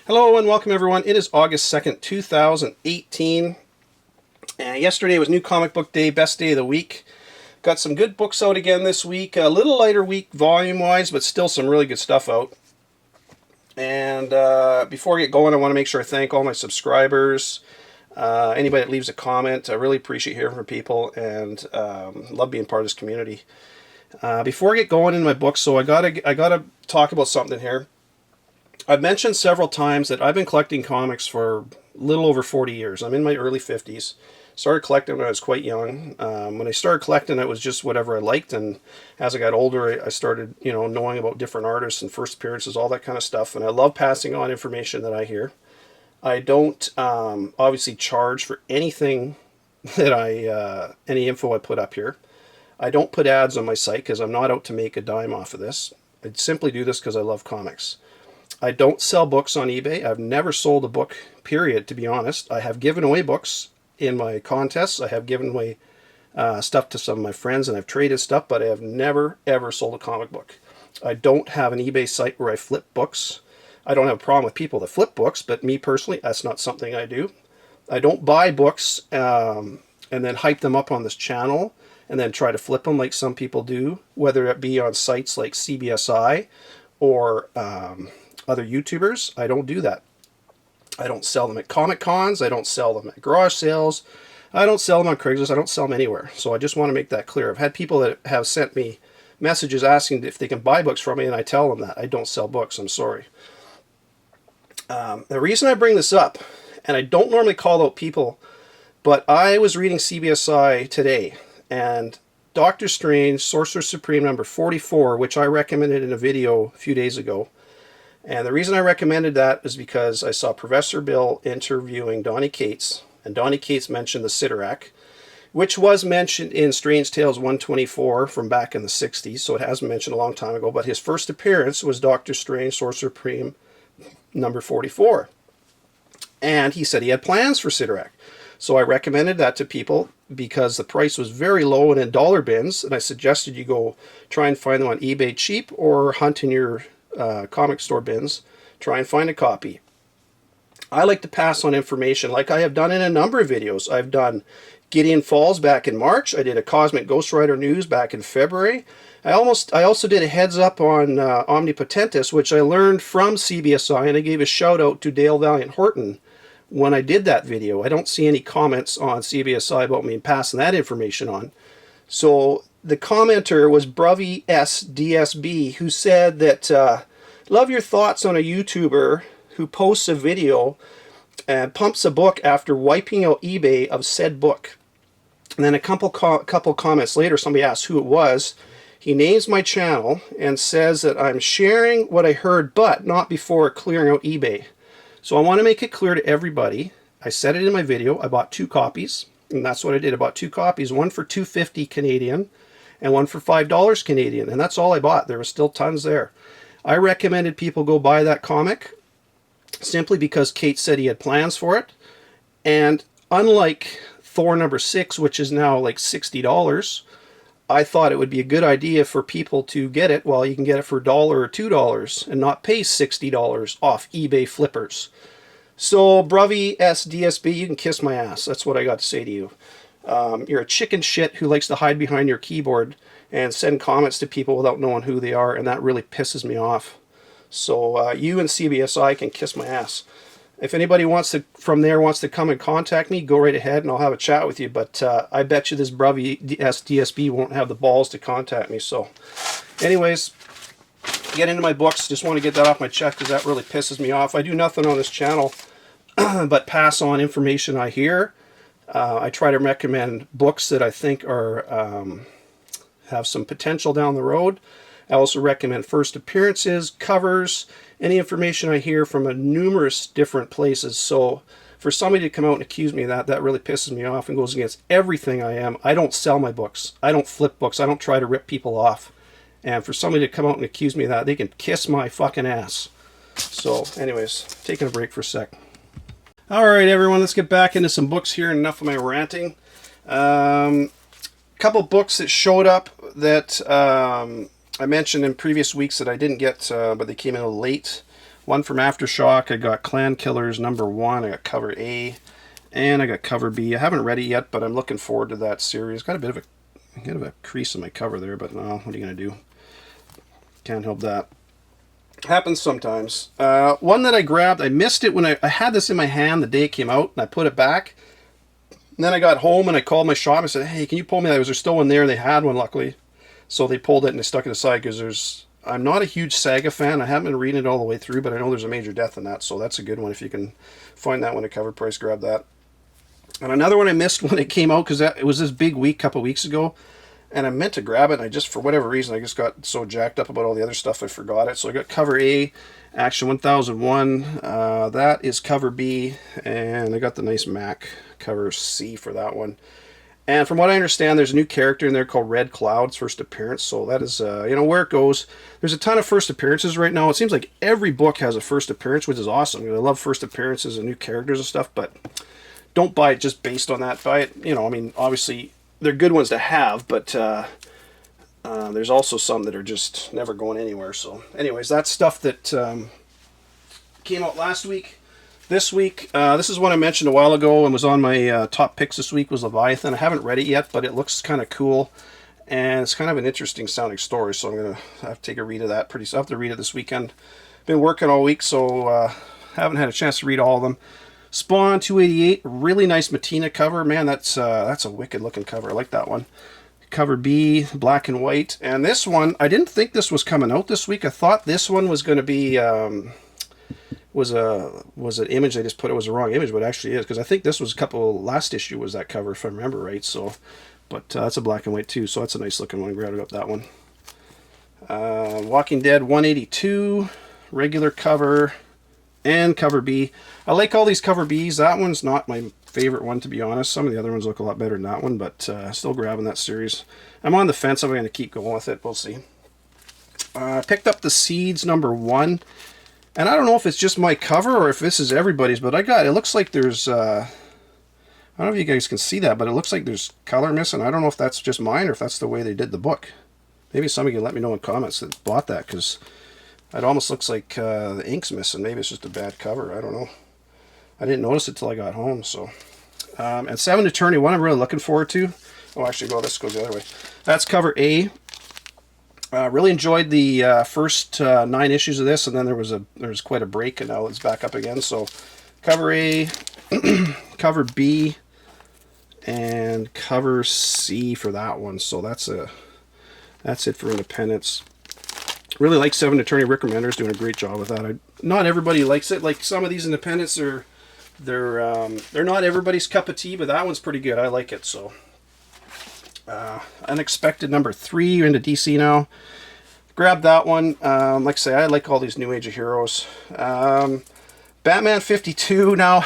Hello and welcome everyone. It is August 2nd, 2018. And yesterday was New Comic Book Day, best day of the week. Got some good books out again this week. A little lighter week volume-wise, but still some really good stuff out. And before I get going, I want to make sure I thank all my subscribers. Anybody that leaves a comment, I really appreciate hearing from people and love being part of this community. Before I get going in my book, so I gotta talk about something here. I've mentioned several times that I've been collecting comics for a little over 40 years. I'm in my early 50s. Started collecting when I was quite young. When I started collecting, it was just whatever I liked, and as I got older, I started, knowing about different artists and first appearances, all that kind of stuff. And I love passing on information that I hear. I don't obviously charge for anything that any info I put up here. I don't put ads on my site because I'm not out to make a dime off of this. I simply do this because I love comics. I don't sell books on eBay. I've never sold a book, period, to be honest. I have given away books in my contests. I have given away stuff to some of my friends, and I've traded stuff, but I have never, ever sold a comic book. I don't have an eBay site where I flip books. I don't have a problem with people that flip books, but me personally, that's not something I do. I don't buy books and then hype them up on this channel and then try to flip them like some people do, whether it be on sites like CBSI or other YouTubers. I don't do that. I don't sell them at Comic Cons. I don't sell them at garage sales. I don't sell them on Craigslist. I don't sell them anywhere. So I just want to make that clear. I've had people that have sent me messages asking if they can buy books from me, and I tell them that I don't sell books. I'm sorry. The reason I bring this up, and I don't normally call out people, but I was reading CBSI today, and Doctor Strange, Sorcerer Supreme number 44, which I recommended in a video a few days ago. And the reason I recommended that is because I saw Professor Bill interviewing Donny Cates, and Donny Cates mentioned the Sidorak, which was mentioned in Strange Tales 124 from back in the 60s, so it has been mentioned a long time ago, but his first appearance was Doctor Strange, Sorcerer Supreme number 44. And he said he had plans for Sidorak. So I recommended that to people because the price was very low and in dollar bins, and I suggested you go try and find them on eBay cheap or hunt in your comic store bins, try and find a copy. I like to pass on information like I have done in a number of videos. I've done Gideon Falls back in March. I did a Cosmic Ghost Rider News back in February. I also did a heads up on Omnipotentus, which I learned from CBSI, and I gave a shout out to Dale Valiant Horton when I did that video. I don't see any comments on CBSI about me passing that information on. So the commenter was Bruvy SDSB, who said that love your thoughts on a YouTuber who posts a video and pumps a book after wiping out eBay of said book. And then a couple comments later, somebody asked who it was. He names my channel and says that I'm sharing what I heard, but not before clearing out eBay. So I want to make it clear to everybody. I said it in my video. I bought 2 copies, and that's what I did. I bought 2 copies, one for $2.50 Canadian and one for $5 Canadian, and that's all I bought. There was still tons there. I recommended people go buy that comic simply because Kate said he had plans for it, and unlike Thor number 6, which is now like $60, I thought it would be a good idea for people to get it while you can get it for $1 or $2 and not pay $60 off eBay flippers. So, Bruvy SDSB, you can kiss my ass. That's what I got to say to you. You're a chicken shit who likes to hide behind your keyboard and send comments to people without knowing who they are, and that really pisses me off. So you and CBSI can kiss my ass. If anybody wants to come and contact me, go right ahead and I'll have a chat with you. But I bet you this Bruvy SDSB won't have the balls to contact me. So anyways, get into my books. Just want to get that off my chest because that really pisses me off. I do nothing on this channel but pass on information I hear. I try to recommend books that I think are have some potential down the road. I also recommend first appearances, covers, any information I hear from numerous different places. So for somebody to come out and accuse me of that really pisses me off and goes against everything I am. I don't sell my books. I don't flip books. I don't try to rip people off. And for somebody to come out and accuse me of that, they can kiss my fucking ass. So anyways, taking a break for a sec. Alright everyone, let's get back into some books here. Enough of my ranting. Couple books that showed up that I mentioned in previous weeks that I didn't get, but they came in late. One from Aftershock. I got Clan Killers #1. I got cover A, and I got cover B. I haven't read it yet, but I'm looking forward to that series. Got a bit of a crease in my cover there, but no, what are you gonna do? Can't help that. Happens sometimes. One that I grabbed, I missed it when I had this in my hand the day it came out, and I put it back. And then I got home and I called my shop and said, "Hey, can you pull me that? Was there still one there?" And they had one, luckily. So they pulled it and they stuck it aside because I'm not a huge Saga fan. I haven't been reading it all the way through, but I know there's a major death in that, so that's a good one. If you can find that one at cover price, grab that. And another one I missed when it came out because it was this big week a couple weeks ago, and I meant to grab it, and I just, for whatever reason, I just got so jacked up about all the other stuff I forgot it. So I got cover A, Action 1001. That is cover B, and I got the nice Mac cover C for that one. And from what I understand, there's a new character in there called Red Cloud's first appearance. So that is, where it goes. There's a ton of first appearances right now. It seems like every book has a first appearance, which is awesome. I love first appearances and new characters and stuff, but don't buy it just based on that. Buy it, obviously they're good ones to have, but there's also some that are just never going anywhere. So anyways, that's stuff that came out last week. This week, this is one I mentioned a while ago and was on my top picks this week, was Leviathan. I haven't read it yet, but it looks kind of cool, and it's kind of an interesting sounding story, so I'm going to have to take a read of that pretty soon. I have to read it this weekend. Been working all week, so haven't had a chance to read all of them. Spawn 288, really nice Matina cover. Man, that's a wicked looking cover. I like that one. Cover B, black and white. And this one, I didn't think this was coming out this week. I thought this one was going to be... was an image I just put. It was the wrong image, but it actually is, because I think this was last issue was that cover, if I remember right. So, but that's a black and white too, so that's a nice looking one. Grabbed up that one. Walking Dead 182, regular cover, and cover B. I like all these cover Bs. That one's not my favorite one, to be honest. Some of the other ones look a lot better than that one, but still grabbing that series. I'm on the fence. I'm going to keep going with it. We'll see. I picked up the Seeds #1. And I don't know if it's just my cover or if this is everybody's, but it looks like there's, I don't know if you guys can see that, but it looks like there's color missing. I don't know if that's just mine or if that's the way they did the book. Maybe somebody can let me know in comments that bought that, because it almost looks like the ink's missing. Maybe it's just a bad cover. I don't know. I didn't notice it till I got home, so. And Seven Eternity, one I'm really looking forward to. Oh, actually, this goes the other way. That's cover A. Really enjoyed the first 9 issues of this, and then there was quite a break, and now it's back up again. So cover A, cover B, and cover C for that one. So that's it for Independence. Really like Seven Eternity. Rick Remender's doing a great job with that. Not everybody likes it. Like some of these Independents they're not everybody's cup of tea, but that one's pretty good. I like it. So. Unexpected #3, you're into DC now. Grab that one. Like I say, I like all these New Age of heroes. Batman 52 now.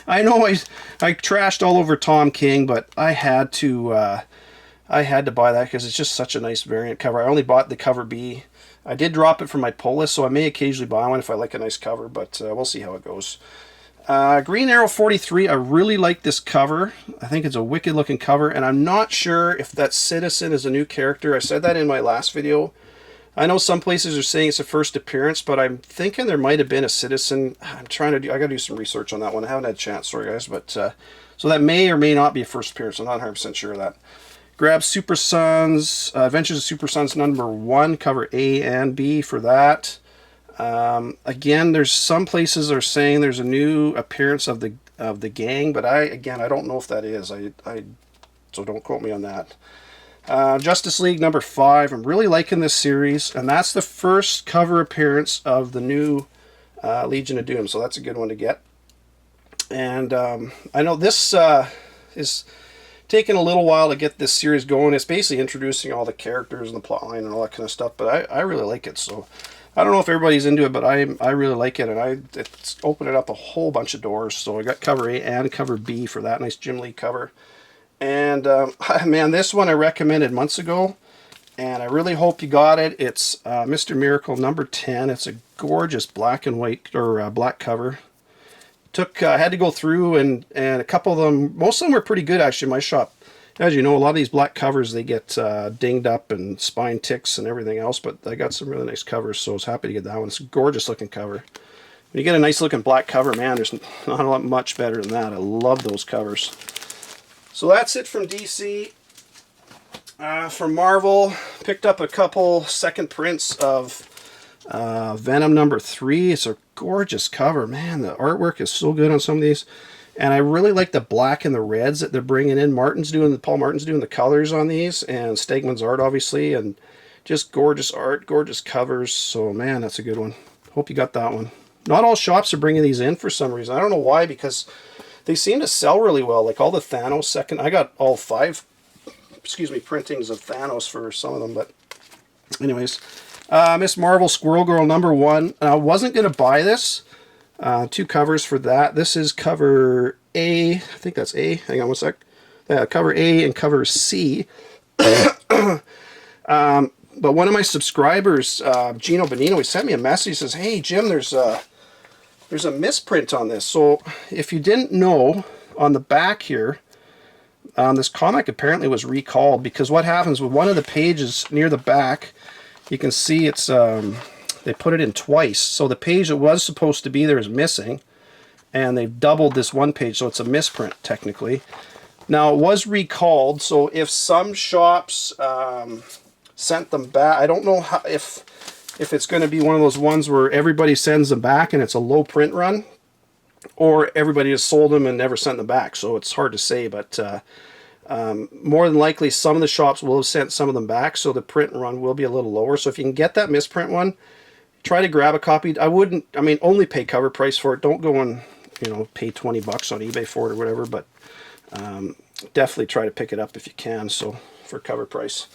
I know I trashed all over Tom King, but I had to buy that because it's just such a nice variant cover. I only bought the cover B. I did drop it from my pull list, so I may occasionally buy one if I like a nice cover, but we'll see how it goes. Green Arrow 43, I really like this cover. I think it's a wicked looking cover, and I'm not sure if that Citizen is a new character. I said that in my last video. I know some places are saying it's a first appearance, but I'm thinking there might have been a Citizen. I gotta do some research on that one. I haven't had a chance, sorry guys, but so that may or may not be a first appearance. I'm not 100% sure of that. Grab Super Sons, Adventures of Super Sons #1, cover A and B for that. Again, there's some places are saying there's a new appearance of the gang, but I don't know if that is. So don't quote me on that. Justice League #5. I'm really liking this series, and that's the first cover appearance of the new Legion of Doom, so that's a good one to get. And I know this is taking a little while to get this series going. It's basically introducing all the characters and the plot line and all that kind of stuff, but I really like it. So I don't know if everybody's into it, but I really like it, and it's opening up a whole bunch of doors. So I got cover A and cover B for that nice Jim Lee cover. And man, this one I recommended months ago, and I really hope you got it. It's Mr. Miracle #10. It's a gorgeous black and white, or black cover. I had to go through and a couple of them, most of them were pretty good actually in my shop. As you know, a lot of these black covers, they get dinged up and spine ticks and everything else, but I got some really nice covers, so I was happy to get that one. It's a gorgeous looking cover. When you get a nice looking black cover, man, there's not a lot much better than that. I love those covers. So that's it from DC. From Marvel, picked up a couple second prints of Venom #3. It's a gorgeous cover, man. The artwork is so good on some of these, and I really like the black and the reds that they're bringing in. Paul Martin's doing the colors on these, and Stegman's art, obviously, and just gorgeous art, gorgeous covers. So, man, that's a good one. Hope you got that one. Not all shops are bringing these in for some reason. I don't know why, because they seem to sell really well. Like all the Thanos second, I got all 5, printings of Thanos for some of them. But anyways, Miss Marvel Squirrel Girl #1. I wasn't going to buy this. 2 covers for that. This is cover A. I think that's A. Hang on one sec. Cover A and cover C. But one of my subscribers, Gino Bonino, he sent me a message. He says, "Hey, Jim, there's a misprint on this." So if you didn't know, on the back here, this comic apparently was recalled, because what happens with one of the pages near the back, you can see it's they put it in twice. So the page that was supposed to be there is missing, and they've doubled this one page, so it's a misprint technically. Now, it was recalled, so if some shops sent them back, I don't know how, if it's going to be one of those ones where everybody sends them back and it's a low print run, or everybody has sold them and never sent them back. So it's hard to say, but more than likely some of the shops will have sent some of them back, so the print run will be a little lower. So if you can get that misprint one, try to grab a copy. I mean, only pay cover price for it. Don't go and, pay 20 bucks on eBay for it or whatever, but definitely try to pick it up if you can, so for cover price.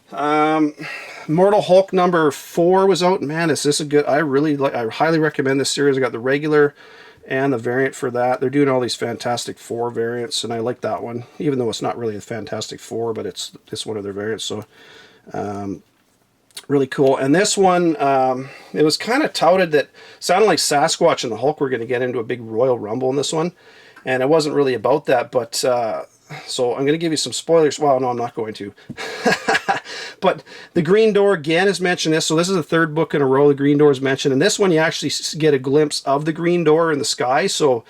Mortal Hulk #4 was out. Man, is this a good, I highly recommend this series. I got the regular and the variant for that. They're doing all these Fantastic Four variants, and I like that one, even though it's not really a Fantastic Four, but it's one of their variants. So really cool. And this one, it was kind of touted that sounded like Sasquatch and the Hulk were going to get into a big Royal Rumble in this one, and it wasn't really about that. But so I'm going to give you some spoilers. Well, no, I'm not going to. But the Green Door again is mentioned this. So this is the 3rd book in a row the Green Door is mentioned. And this one you actually get a glimpse of the Green Door in the sky. So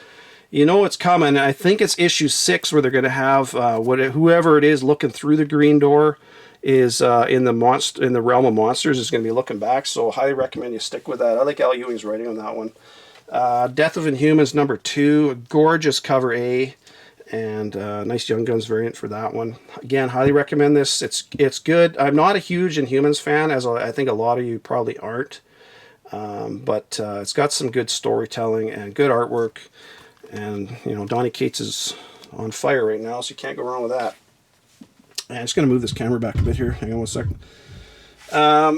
you know it's coming. I think it's issue 6 where they're going to have whoever it is looking through the Green Door is in the realm of monsters is going to be looking back. So highly recommend you stick with that. I like Al Ewing's writing on that one. Death of Inhumans #2, a gorgeous cover A. And nice Young Guns variant for that one. Again, highly recommend this. It's good. I'm not a huge Inhumans fan, as I think a lot of you probably aren't. But it's got some good storytelling and good artwork. And, Donny Cates is on fire right now, so you can't go wrong with that. And I'm just going to move this camera back a bit here. Hang on one second.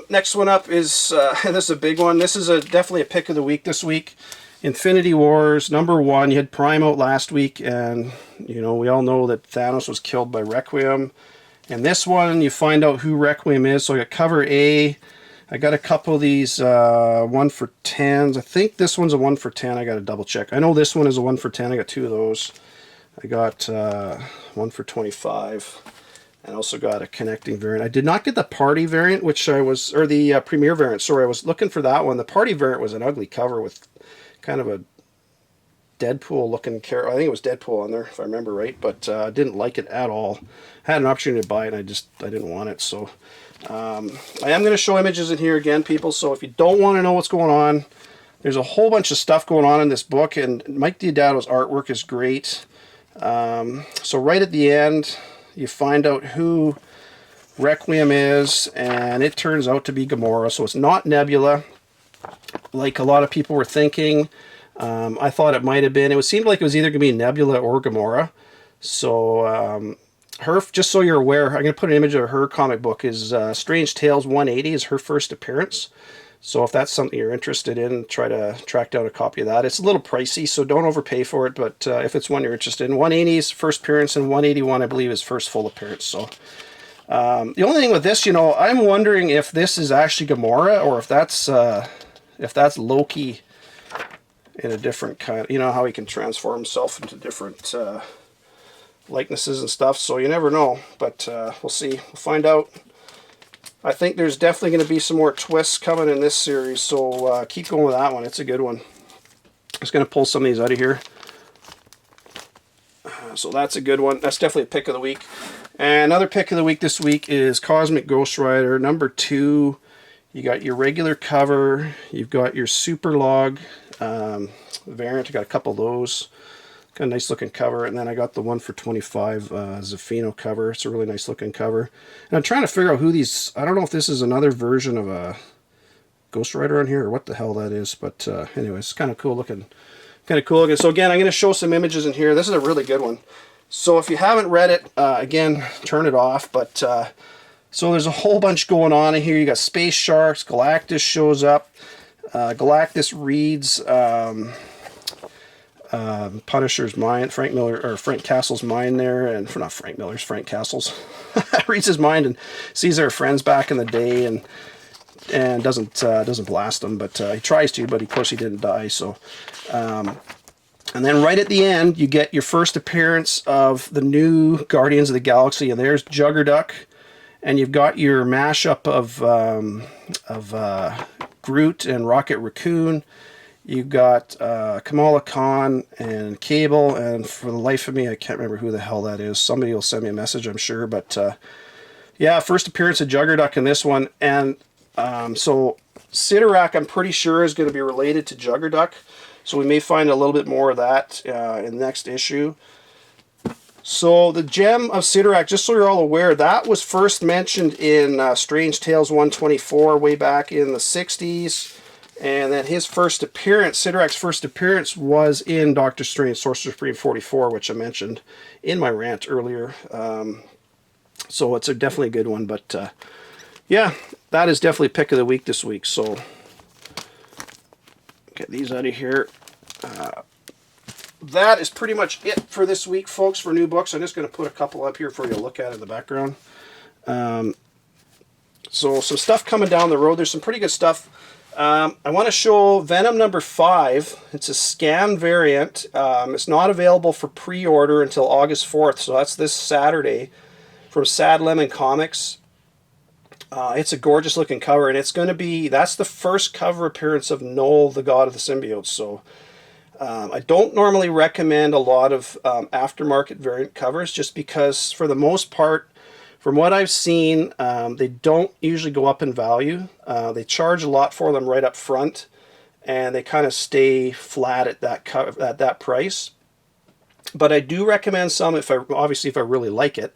Next one up is, this is a big one. This is definitely a pick of the week this week. Infinity Wars #1. You had Prime out last week, and we all know that Thanos was killed by Requiem. And this one, you find out who Requiem is. So I got cover A. I got a couple of these 1 for 10s. I think this one's a 1 for 10. I got to double check. I know this one is a 1 for 10. I got 2 of those. I got 1 for 25. And also got a connecting variant. I did not get the party variant, or the premiere variant. Sorry, I was looking for that one. The party variant was an ugly cover with kind of a Deadpool looking character. I think it was Deadpool on there, if I remember right, but I didn't like it at all. I had an opportunity to buy it, and I didn't want it. So I am going to show images in here again, people. So if you don't want to know what's going on, there's a whole bunch of stuff going on in this book, and Mike Diodado's artwork is great. So right at the end, you find out who Requiem is, and it turns out to be Gamora. So it's not Nebula, like a lot of people were thinking. I thought it might have been. It seemed like it was either going to be Nebula or Gamora. So her, just so you're aware, I'm going to put an image of her comic book. Is Strange Tales 180 is her first appearance. So if that's something you're interested in, try to track down a copy of that. It's a little pricey, so don't overpay for it. But if it's one you're interested in, 180 is first appearance, and 181, I believe, is first full appearance. So the only thing with this, I'm wondering if this is actually Gamora, or if that's Loki in a different kind. How he can transform himself into different likenesses and stuff, so you never know. But we'll see. We'll find out. I think there's definitely going to be some more twists coming in this series, so keep going with that one. It's a good one. I'm just going to pull some of these out of here. So that's a good one. That's definitely a pick of the week. And another pick of the week this week is Cosmic Ghost Rider number 2. You got your regular cover. You've got your Super Log variant. I got a couple of those. Got a nice looking cover. And then I got the one for 25 Zafino cover. It's a really nice looking cover. And I'm trying to figure out who these... I don't know if this is another version of a Ghost Rider on here or what the hell that is. But anyway, it's kind of cool looking. Kind of cool looking. So again, I'm going to show some images in here. This is a really good one. So if you haven't read it, again, turn it off. But so there's a whole bunch going on in here. You got space sharks. Galactus shows up. Galactus reads Punisher's mind. Frank Castle's mind there, and not Frank Miller's, Frank Castle's reads his mind and sees their friends back in the day, and doesn't blast them, but he tries to, but of course he didn't die. So. And then right at the end, you get your first appearance of the new Guardians of the Galaxy, and there's Juggerduck, and you've got your mashup of Groot and Rocket Raccoon. You've got Kamala Khan and Cable, and for the life of me, I can't remember who the hell that is. Somebody will send me a message, I'm sure, but yeah, first appearance of Juggerduck in this one, and so Sidorak, I'm pretty sure, is going to be related to Juggerduck. So we may find a little bit more of that in the next issue. So the gem of Sidorak, just so you're all aware, that was first mentioned in Strange Tales 124 way back in the 60s. And then his first appearance, Sidorak's first appearance, was in Doctor Strange Sorcerer Supreme 44, which I mentioned in my rant earlier. So it's definitely a good one. But yeah, that is definitely pick of the week this week. So get these out of here. That is pretty much it for this week, folks, for new books. I'm just going to put a couple up here for you to look at in the background. So some stuff coming down the road. There's some pretty good stuff. I want to show Venom number 5. It's a scan variant. It's not available for pre-order until August 4th, so that's this Saturday, from Sad Lemon Comics. It's a gorgeous looking cover, and it's going to be, that's the first cover appearance of Noel, the God of the Symbiotes. So I don't normally recommend a lot of aftermarket variant covers, just because for the most part, from what I've seen, they don't usually go up in value. They charge a lot for them right up front, and they kind of stay flat at that price. But I do recommend some obviously if I really like it.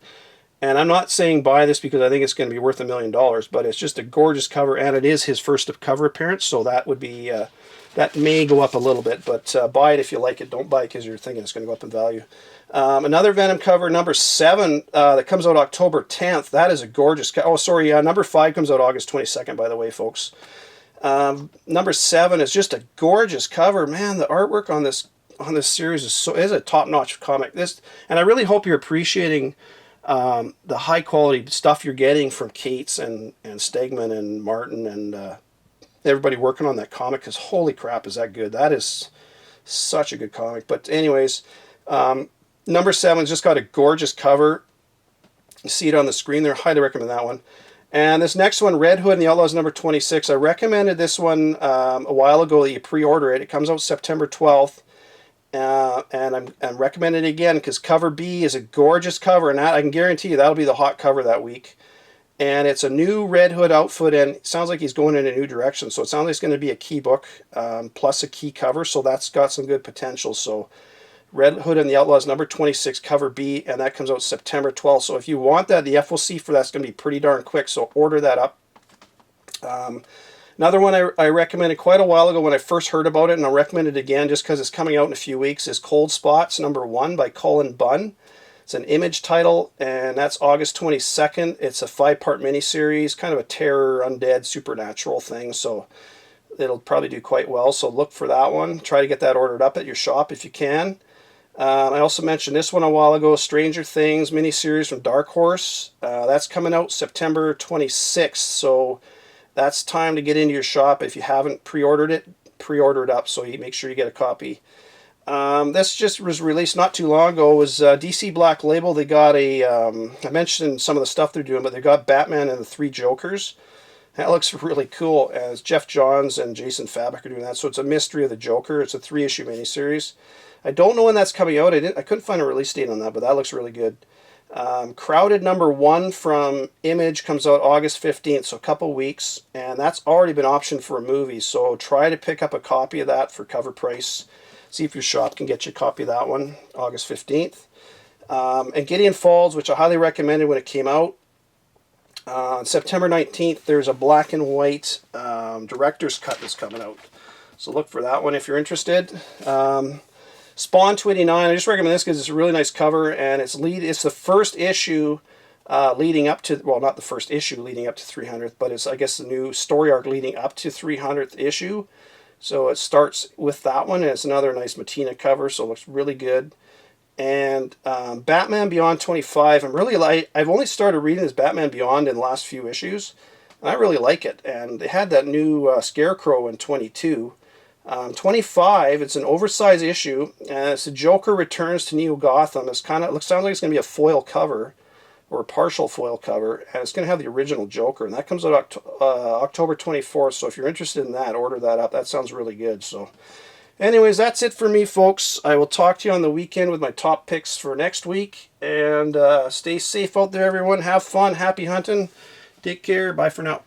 And I'm not saying buy this because I think it's going to be worth $1 million, but it's just a gorgeous cover, and it is his first cover appearance, so that would be that may go up a little bit, but buy it if you like it. Don't buy it because you're thinking it's going to go up in value. Another Venom cover, number 7, that comes out October 10th. That is a gorgeous cover. Oh, sorry, number 5 comes out August 22nd, by the way, folks. Number 7 is just a gorgeous cover. Man, the artwork on this series is a top-notch comic. And I really hope you're appreciating the high quality stuff you're getting from Cates and Stegman and Martin and everybody working on that comic, because holy crap, is that good. That is such a good comic. But anyways, number 7's just got a gorgeous cover. You see it on the screen there. Highly recommend that one. And this next one, Red Hood and the Outlaws number 26. I recommended this one a while ago that you pre-order it. It comes out September 12th. And I'm recommending it again because cover B is a gorgeous cover, and I can guarantee you that'll be the hot cover that week. And it's a new Red Hood outfit, and it sounds like he's going in a new direction. So it sounds like it's going to be a key book plus a key cover, so that's got some good potential. So Red Hood and the Outlaws number 26, cover B, and that comes out September 12th. So if you want that, the FOC for that's going to be pretty darn quick, so order that up. Another one I recommended quite a while ago when I first heard about it, and I'll recommend it again just because it's coming out in a few weeks, is Cold Spots number 1 by Cullen Bunn. It's an Image title, and that's August 22nd. It's a 5-part miniseries, kind of a terror, undead, supernatural thing, so it'll probably do quite well. So look for that one. Try to get that ordered up at your shop if you can. I also mentioned this one a while ago, Stranger Things miniseries from Dark Horse. That's coming out September 26th, so that's time to get into your shop. If you haven't pre-ordered it, pre-order it up so you make sure you get a copy. This just was released not too long ago. It was DC Black Label. They got a, I mentioned some of the stuff they're doing, but they got Batman and the Three Jokers. That looks really cool, as Jeff Johns and Jason Fabok are doing that. So it's a mystery of the Joker. It's a 3-issue miniseries. I don't know when that's coming out. I couldn't find a release date on that, but that looks really good. Crowded #1 from Image comes out August 15th, so a couple weeks, and that's already been optioned for a movie. So try to pick up a copy of that for cover price. See if your shop can get you a copy of that one, August 15th. And Gideon Falls, which I highly recommended when it came out. On September 19th, there's a black and white director's cut that's coming out. So look for that one if you're interested. Spawn 289, I just recommend this because it's a really nice cover, and it's the first issue leading up to, well, not the first issue leading up to 300th, but it's, I guess, the new story arc leading up to 300th issue. So it starts with that one, and it's another nice Matina cover, so it looks really good. And Batman Beyond 25, I've only started reading this Batman Beyond in the last few issues, and I really like it. And they had that new Scarecrow in 22. 25, it's an oversized issue, and it's the Joker returns to Neo Gotham. It's sounds like it's going to be a foil cover, or a partial foil cover, and it's going to have the original Joker, and that comes out October 24th. So if you're interested in that, order that up. That sounds really good. So anyways, that's it for me, folks. I will talk to you on the weekend with my top picks for next week, and stay safe out there, everyone. Have fun, happy hunting, take care, bye for now.